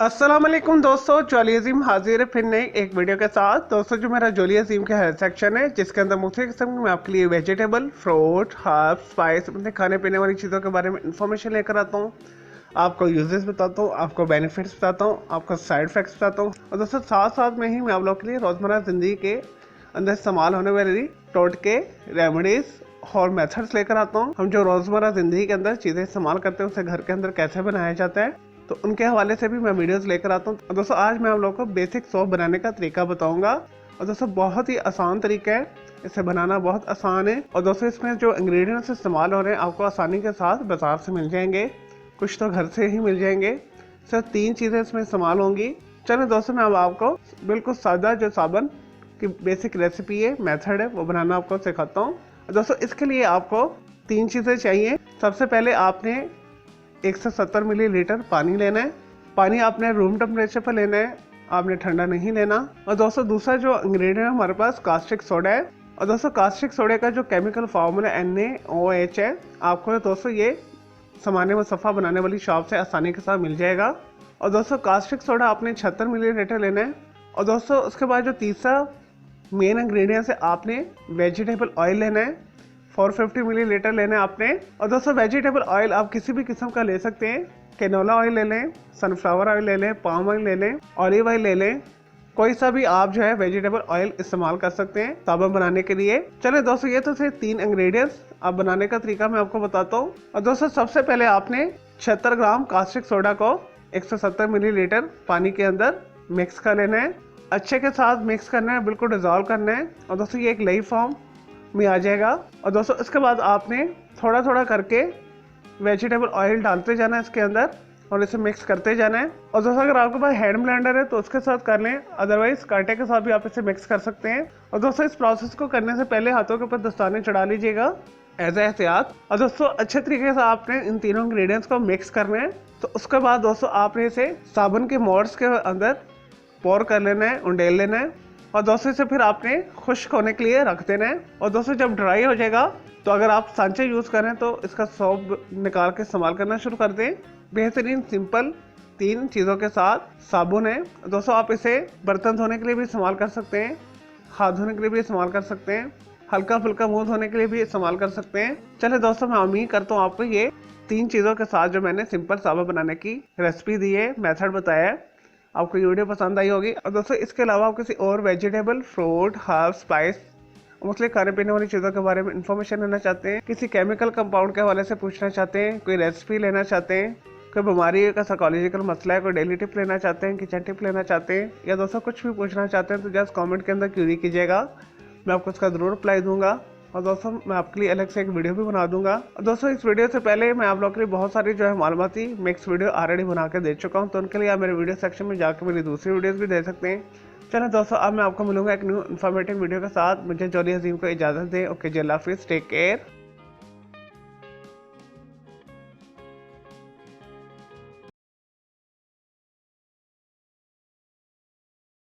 अस्सलाम वालेकुम दोस्तों, जोली अजीम हाजिर है फिर नई एक वीडियो के साथ। दोस्तों जो मेरा जोली अजीम का हेल्थ सेक्शन है, जिसके अंदर मुख्तलिफ किस्म की मैं आपके लिए वेजिटेबल, फ्रूट, हर्ब, स्पाइस, अपने खाने पीने वाली चीज़ों के बारे में इंफॉर्मेशन लेकर आता हूँ। आपको यूजेस बताता हूँ, आपको बेनिफिट्स बताता हूँ, आपको साइड इफेक्ट्स बताता हूँ। और दोस्तों साथ साथ में ही मैं आप लोग के लिए रोज़मर्रा ज़िंदगी के अंदर इस्तेमाल होने वाली टोटके, रेमेडीज़ और मेथड्स लेकर आता हूँ। हम जो रोज़मर्रा ज़िंदगी के अंदर चीज़ें इस्तेमाल करते हैं, उसे घर के अंदर कैसे बनाया जाता है, तो उनके हवाले से भी मैं वीडियोस लेकर आता हूँ। और दोस्तों आज मैं आप लोगों को बेसिक सौंफ बनाने का तरीका बताऊंगा। और दोस्तों बहुत ही आसान तरीका है, इसे बनाना बहुत आसान है। और दोस्तों इसमें जो इंग्रेडिएंट्स इस्तेमाल हो रहे हैं आपको आसानी के साथ बाजार से मिल जाएंगे, कुछ तो घर से ही मिल जाएंगे। सिर्फ 3 चीज़ें इसमें इस्तेमाल होंगी। चलो दोस्तों मैं अब आपको बिल्कुल सादा जो साबन की बेसिक रेसिपी है, मेथड है, वो बनाना आपको सिखाता हूँ। दोस्तों इसके लिए आपको 3 चीज़ें चाहिए। सबसे पहले आपने 170 मिलीलीटर पानी लेना है। पानी आपने रूम टेम्परेचर पर लेना है, आपने ठंडा नहीं लेना। और दोस्तों दूसरा जो इंग्रेडिएंट है हमारे पास कास्टिक सोडा है। और दोस्तों कास्टिक सोडे का जो केमिकल फॉर्मूला NaOH है, आपको दोस्तों ये सामान्य मुसफ़ा बनाने वाली शॉप से आसानी के साथ मिल जाएगा। और दोस्तों कास्टिक सोडा आपने 76 मिलीलीटर लेना है। और दोस्तों उसके बाद जो तीसरा मेन इंग्रेडिएंट्स है, आपने वेजिटेबल ऑयल लेना है, 450 मिलीलीटर लेना है आपने। और दोस्तों वेजिटेबल ऑयल आप किसी भी किस्म का ले सकते हैं। कैनोला ऑयल ले लें, सनफ्लावर ऑयल ले लें, पाम ऑयल ले लें, ऑलिव ऑयल ले लें, कोई सा भी आप जो है वेजिटेबल ऑयल इस्तेमाल कर सकते हैं साबुन बनाने के लिए। चले दोस्तों ये तो सिर्फ 3 इंग्रेडिएंट्स। अब बनाने का तरीका मैं आपको बताता हूँ। और दोस्तों सबसे पहले आपने 76 ग्राम कास्टिक सोडा को 170 मिलीलीटर पानी के अंदर मिक्स कर लेना है। अच्छे के साथ मिक्स करना है, बिल्कुल डिजोल्व करना है। और दोस्तों ये एक लई फॉर्म में आ जाएगा। और दोस्तों इसके बाद आपने थोड़ा थोड़ा करके वेजिटेबल ऑयल डालते जाना है इसके अंदर और इसे मिक्स करते जाना है। और दोस्तों अगर आपके पास हैंड ब्लेंडर है तो उसके साथ कर लें, अदरवाइज कांटे के साथ भी आप इसे मिक्स कर सकते हैं। और दोस्तों इस प्रोसेस को करने से पहले हाथों के ऊपर दस्ताने चढ़ा लीजिएगा एज एहतियात। और दोस्तों अच्छे तरीके से आपने इन तीनों इंग्रेडिएंट्स को मिक्स करना है। तो उसके बाद दोस्तों आपने इसे साबुन के मोड्स के अंदर पोर कर लेना है, उंडेल लेना है। और दोस्तों इसे फिर आपने खुश्क होने के लिए रख देना है। और दोस्तों जब ड्राई हो जाएगा तो अगर आप सांचे यूज़ करें तो इसका सौंफ निकाल के इस्तेमाल करना शुरू कर दें। बेहतरीन सिंपल 3 चीज़ों के साथ साबुन है। दोस्तों आप इसे बर्तन धोने के लिए भी इस्तेमाल कर सकते हैं, हाथ धोने के लिए भी इस्तेमाल कर सकते हैं, हल्का फुल्का मुँह धोने के लिए भी इस्तेमाल कर सकते हैं। चले दोस्तों मैं उम्मीद करता हूँ आपको ये 3 चीज़ों के साथ जो मैंने सिंपल साबुन बनाने की रेसिपी दी है, मेथड बताया है, आपको ये वीडियो पसंद आई होगी। और दोस्तों इसके अलावा आप किसी और वेजिटेबल, फ्रूट, हर्ब, स्पाइस, मुख्तलिफ खाने पीने वाली चीज़ों के बारे में इन्फॉर्मेशन लेना चाहते हैं, किसी केमिकल कंपाउंड के हवाले से पूछना चाहते हैं, कोई रेसिपी लेना चाहते हैं, कोई बीमारी का साइकोलॉजिकल मसला है, कोई डेली टिप लेना चाहते हैं, किचन टिप लेना चाहते हैं, या दोस्तों कुछ भी पूछना चाहते हैं तो जस्ट कमेंट के अंदर क्यूरी कीजिएगा, मैं आपको उसका ज़रूर रिप्लाई दूंगा। और दोस्तों मैं आपके लिए अलग से एक वीडियो भी बना दूंगा। और दोस्तों इस वीडियो से पहले मैं आप लोगों के लिए बहुत सारी जो है मालूमाती मिक्स वीडियो ऑलरेडी बना के दे चुका हूं, तो उनके लिए आप मेरे वीडियो सेक्शन में जाकर मेरी दूसरी वीडियोस भी दे सकते हैं। चलो दोस्तों अब मैं आपको मिलूंगा एक न्यू इन्फॉर्मेटिव वीडियो के साथ। मुझे जोली अजीम को इजाज़त दें। ओके जी, अल्लाह हाफिज़, टेक केयर।